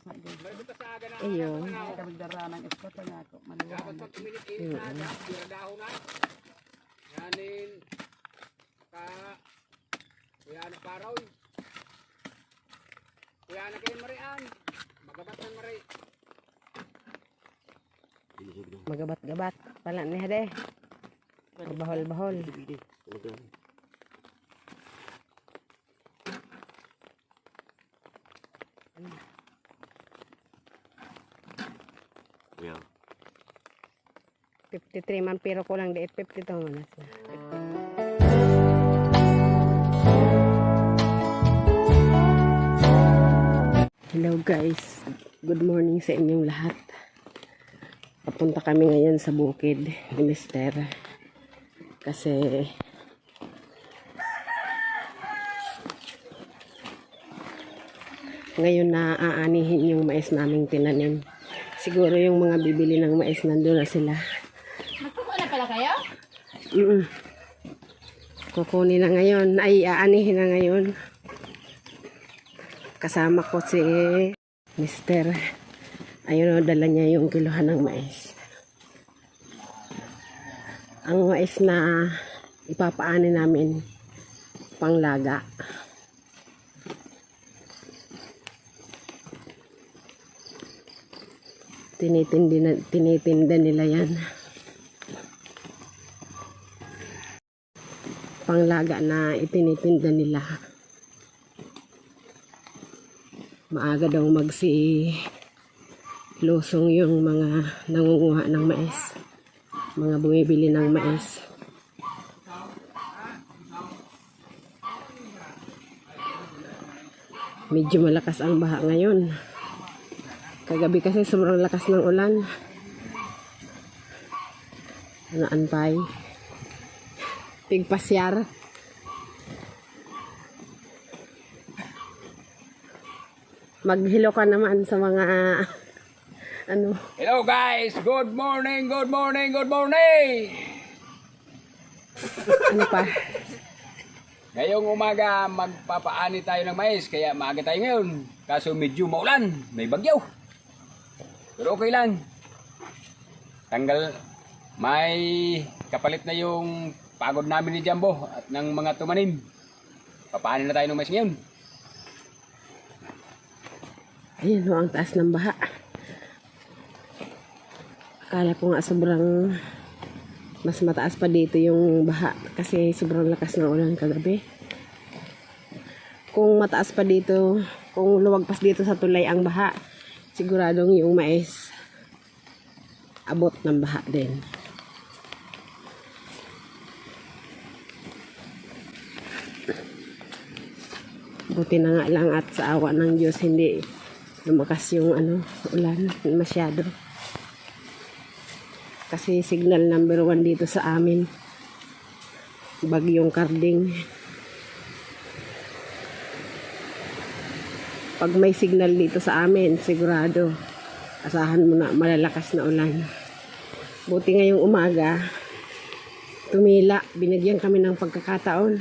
Ayun. Kami dara ng iskot nga ako. Maluwaan. Dapat pag kuminit-init na, biradaho na. Yanin, ka, kuya na paraw. Kuya na kayo marian. Magabat na mari. Magabat-gabat. Pala niya de. Bahol-bahol. Yeah. 53 man pero ko lang di 52 man. Hello guys. Good morning sa inyong lahat. Papunta kami ngayon sa bukid ni Mister. Kasi ngayon na aanihin yung mais naming tinanim. Siguro yung mga bibili ng mais nandun na sila. Magkukuha na pala kayo? Kukunin na ngayon. Ay, aanihin na ngayon. Kasama ko si Mister. Ayun o, dala niya yung kiluhan ng mais. Ang mais na ipapaani namin panglaga. Tinitinda nila yan. Panglaga na itinitinda nila. Maaga daw lusong yung mga nangunguha ng mais. Mga bumibili ng mais. Medyo malakas ang baha ngayon. Kagabi kasi sobrang lakas ng ulan. Naantay. Pigpasyar. Maghilo ka naman sa mga ano. Hello guys! Good morning! Good morning! Good morning! Ano pa? Ngayong umaga magpapaani tayo ng mais kaya maaga tayo ngayon. Kaso medyo maulan, may bagyo. Pero okay lang. May kapalit na yung pagod namin ni Jumbo at ng mga tumanim. Papaani na tayo ng mais ngayon. Ayan o, ang taas ng baha. Akala ko nga sobrang mas mataas pa dito yung baha kasi sobrang lakas ng ulan kagabi. Kung mataas pa dito, kung lumagpas dito sa tulay ang baha, siguradong yung mais abot ng baha din. Buti na nga lang at sa awa ng Diyos hindi lumakas yung ulan masyado. Kasi signal number 1 dito sa amin, bagyong Karding. Pag may signal dito sa amin, sigurado asahan mo na malalakas na ulan. Buti ngayong umaga tumila, binigyan kami ng pagkakataon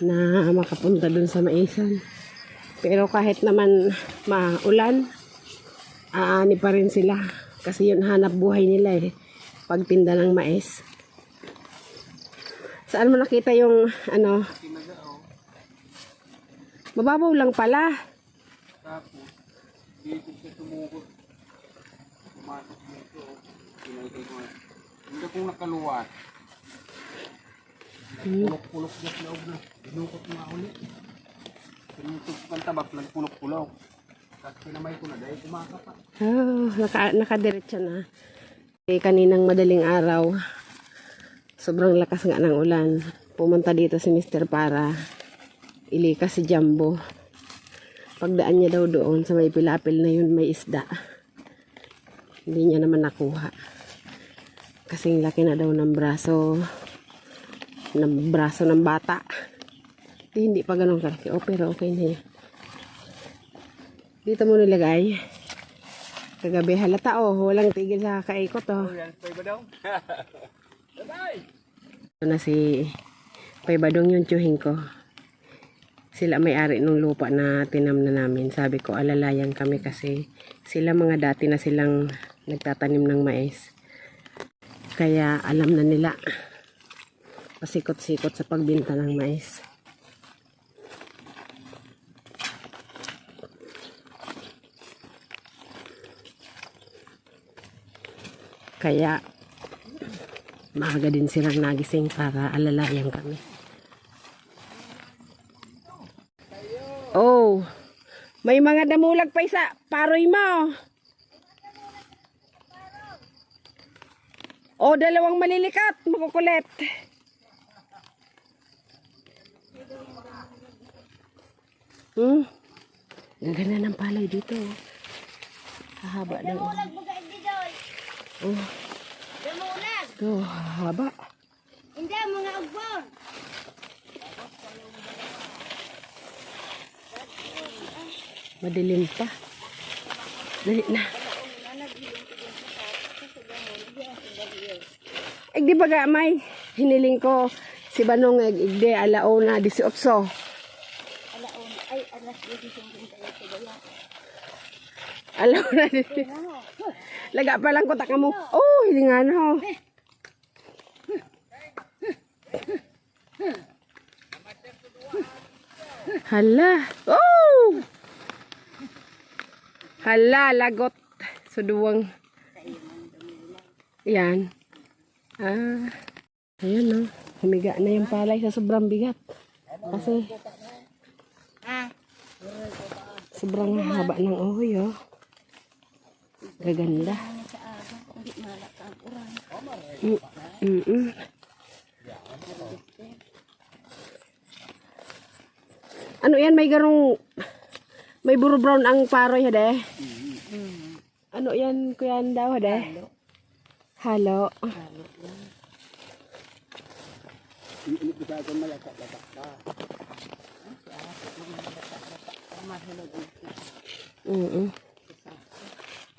na makapunta dun sa maisan. Pero kahit naman maulan, aani pa rin sila kasi yun hanap buhay nila pagtinda ng mais. Saan mo nakita yung mababaw lang pala. Tapos, dito sa tumukot. Tumatok dito. Hindi kong nakaluwas. Pulok-pulok dyan sa loob na. Binukot nga ulit. Pinutog kang tabak, nagpulok-pulok. Tapos pinamay ko na dahil kumaka pa. Oh, nakadiretso na. Kaninang madaling araw, sobrang lakas nga ng ulan. Pumunta dito si Mister para ilikas si Jumbo. Pagdaan niya daw doon sa may pilapil na yun, may isda. Hindi niya naman nakuha. Kasing laki na daw ng braso ng bata. Hindi pa ganun kalaki. Oh, pero okay na yun. Dito mo nilagay. Kagabi halata walang tigil sa kaikot Yan, pwede ba daw? Bye-bye! Ito na si Paybadong yung tsuhin ko. Sila may-ari ng lupa na tinam na namin. Sabi ko, alalayan kami kasi sila mga dati na silang nagtatanim ng mais. Kaya alam na nila pasikot-sikot sa pagbinta ng mais. Kaya maaga din silang nagising para alalayan kami. Oh, may mga damulag pa isa. Paroy mo. Oh, dalawang malilikat. Makukulit. Gaganda ng palay dito. Hahaba ng... Oh, Damulag. ito, haba. Hindi, mga ugbon. Madilim pa. Dali na. Di ba ga may hiniling ko si Banong igde alauna 18. Ay, alas 10 tayo sa gaya. Alauna 18. Laga pa lang ko taka mo. Oh, hilingan ho. Hala. Oh! Hala, lagot. Suduwang. Yan. Ah. Ayan no. Humiga na yung palay sa sobrang bigat. Kasi sobrang haba ng uhoy oh. Gaganda. Ano yan? May garong may buro brown ang paroy hade. Ano yan kuya daw hade? Halo.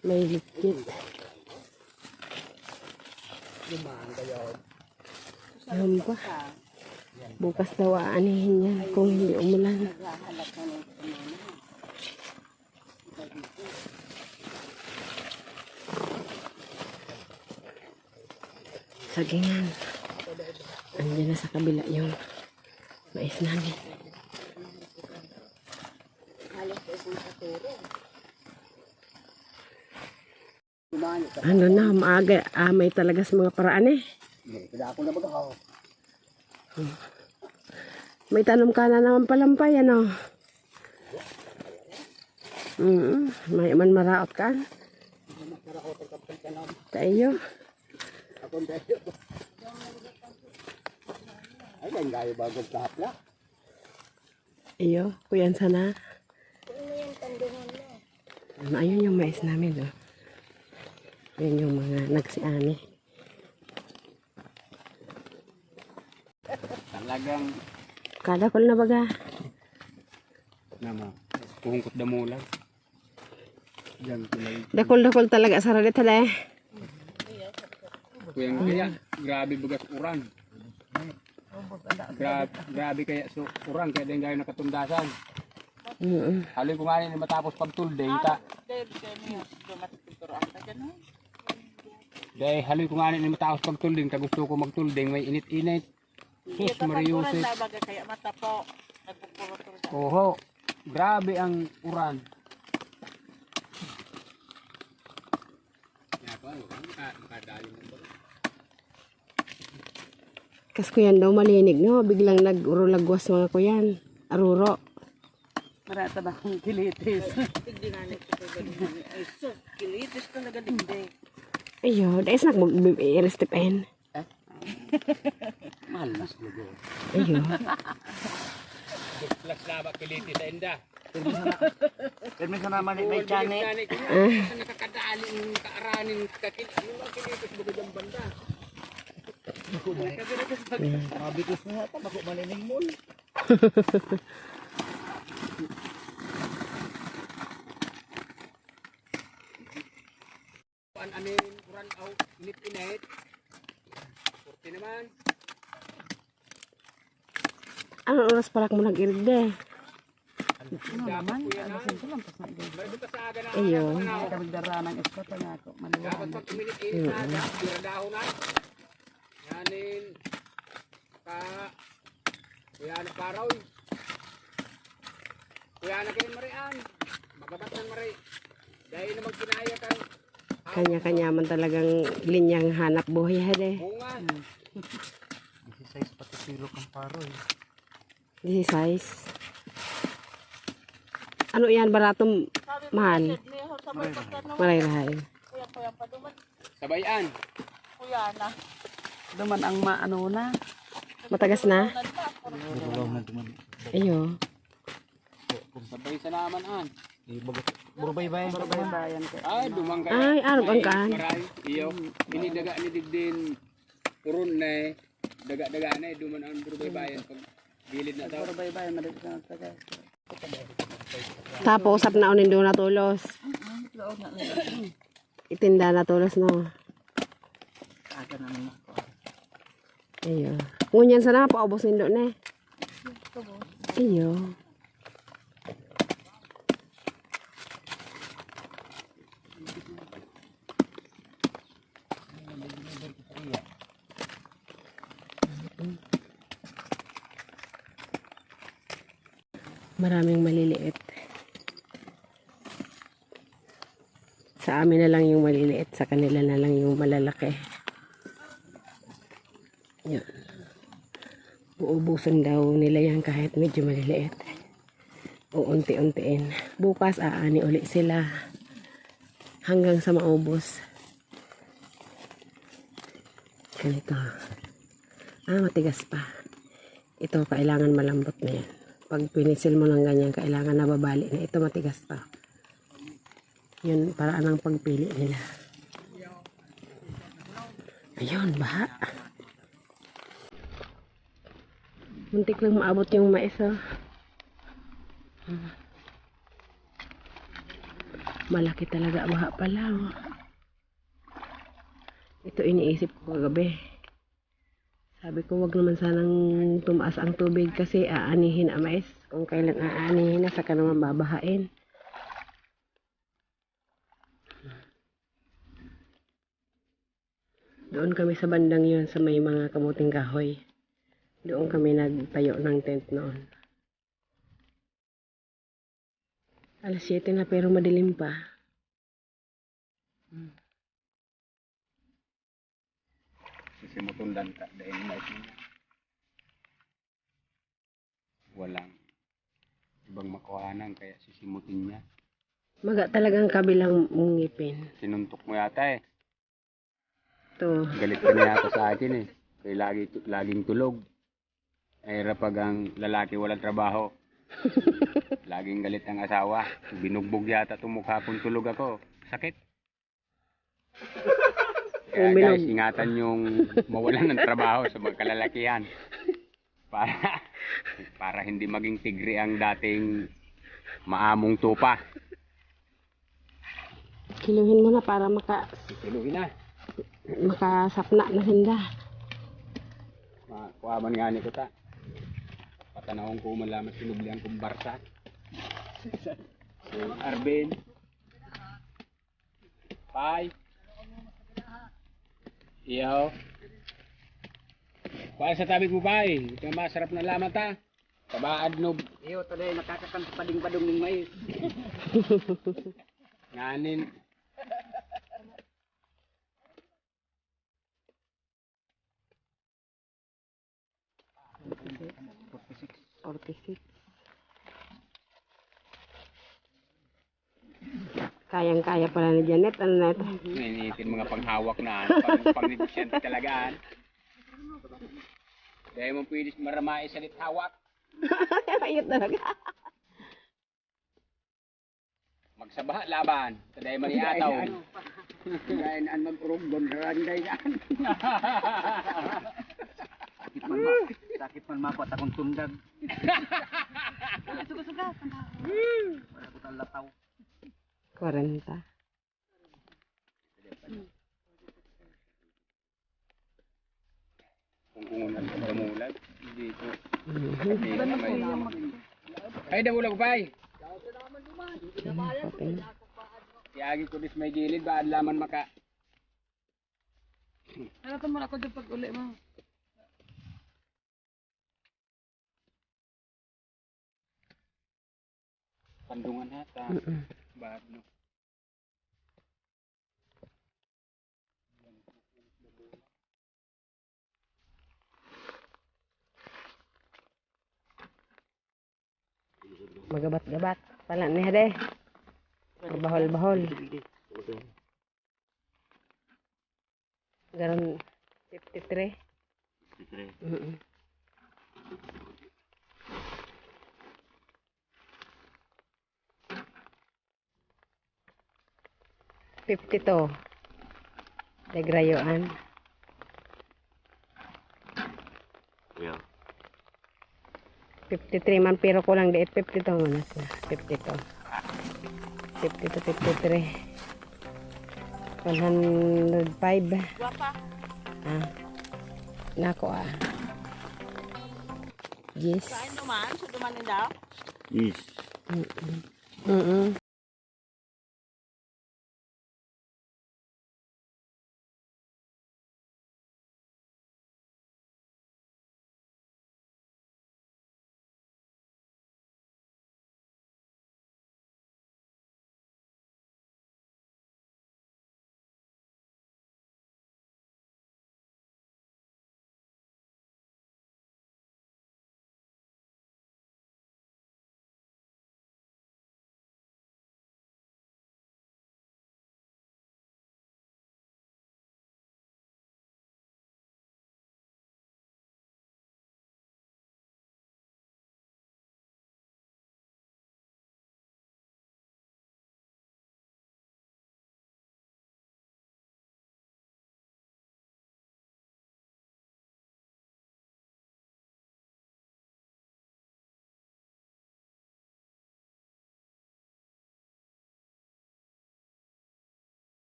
May likit. Alam pa. Bukas daw aanihin yan kung hindi umulan. Sagingan. Andiyan na sa kabila yung mais namin. Ano na, maaga. May talaga sa mga paraan eh. May tanom ka na naman palampay, ano? May man maraot ka. Tayo. Ay, ang gayo bagong kahapla. Iyo, kuyan sana. Ayun yung mais namin, oh. Yan yung mga nagsiani. Talagang Kada ko na baga. nama, puhungkot damulan. Diyan tulay. Dakol-dakol talaga sa radit hada eh. Kuyang kaya, grabe bugas uran. Grabe kaya so uran kaya din gayo nakatundasan. Haloy ko nga ni matapos pagtulding ta. Dahil haloy ko nga ni matapos pagtulding ta gusto ko magtulding may init-init. Sus Mariusip. Kaya mata po. Oho, grabe ang uran. Kas kuyan daw malinig no, biglang nag-urolagwas mga kuyan. Aruro. Marata ba akong kilitis? Kilitis talaga digdig. Ayo, dahil sa nag-restipen. Malas lugo. Ayo. Plus laba kiliti sa inda. Pero sa naman may chani. Nakakadali ng kaaranin kakit. Ano ba kilitis bugo ng banda? Mabitis na ata, bako malinig mo. Anin uran au init-init. Kurti naman. Anong oras para mo nag-irde? naman? Alasin ko lang, pas na igay. Iyo. Kami daranang iskota nga ako. Maliwanag. Dapat pag kuminit na, dapat na. Yanin, kuya na paraw. Kuya na kayo marian. Magabat ng mari. Dahil naman kinaya ka. Kanya-kanya man talagang linyang hanap buhay hade. Bunga. 16 pati kilo kang paro eh. 16. Ano yan, baratong mahal? Maray-rahay. Sabayan. Duman ang maano na. Matagas na? Durulaw na duman. Iyo. Sabay sa naman an. Burbay-bayan. Burbay-bayan ka. Ay, dumang ka. Ay, ano bang kaan? Maray. Iyo. Inidaga ni Digdin. Purun na eh. Daga-daga na eh. Duman ang burbay-bayan. Pag gilid na daw. Burbay-bayan. Madali sa taga. Tapos, usap na unin doon na tulos. Itinda na tulos, no? Aga naman ako. Iyo. Ngunyan sana, paubos nindo na eh. Iyo. Maraming maliliit. Sa amin na lang yung maliliit, sa kanila na lang yung malalaki. Yan. Uubusan daw nila yan kahit medyo maliliit. O unti-untiin. Bukas aani uli sila hanggang sa maubos. Ganito. Matigas pa. Ito, kailangan malambot na yan. Pag pinisil mo ng ganyan, kailangan nababali na. Ito matigas pa. Yun, paraan ng pagpili nila. Ayun, baha. Muntik lang maabot yung mais, oh. Malaki talaga baha pala, oh. Ito iniisip ko kagabi. Sabi ko, wag naman sanang tumaas ang tubig kasi aanihin ang mais. Kung kailan aanihin na, saka naman babahain. Doon kami sa bandang yun, sa may mga kamuting kahoy. Doon kami nagtayo ng tent noon. Alas 7 na pero madilim pa. Sisimutundan ka dahil mais niya. Walang ibang makuhanan kaya sisimutin niya. Maga talagang kabilang ngipin. Sinuntok mo yata eh. To. Galit ka na yata sa akin eh. Kaya laging tulog. Ay pag ang lalaki walang trabaho. Laging galit ang asawa. Binugbog yata itong mukha kung tulog ako. Sakit. Kaya guys, ingatan yung mawalan ng trabaho sa mga kalalakihan. Para hindi maging tigre ang dating maamong tupa. Kiluhin mo na para Kiluhin na. makasapna na hinda. Kuhaman nga ni ko ta. Patanawang ko malaman sinublihan kong barsa. So, Arben. Bye. Iyo. Kuha sa tabi ko ba eh. Ito masarap na laman ta. Tabaad no. Iyo, tuloy nakakakang pading-badong ng mais. Nganin. Kayang-kaya pala ni Janet. Ano na ito? Iniitin mga panghawak na. Pang-negosyante talagaan. Dahil mo pwede maramay sa hawak. Ayot talaga. Magsabaha laban. Dahil maniataw. Dahil ang mag-urog doon, randay yan. Sakit man mako at akong tundag. Suga-suga. Wala ko tang lataw. 40. Kung ungan ang damulag. Dito. Ay, damulag pa eh. Iagi ko dis may gilid ba adlaman maka. Ano to mo ako dyan pag uli mo? Pandungan hata. Bad no. Magabat-gabat. Pala ni hade. Bahol-bahol. Garon 53. Mm-mm. $52. Degrayuan. Yeah. 53 man pero kulang diit 52 man na siya. 52. 52, 53. 105. Guwapa. Ah. Nako Yes. Kain naman. Sa dumanin daw. Yes. Mm-mm.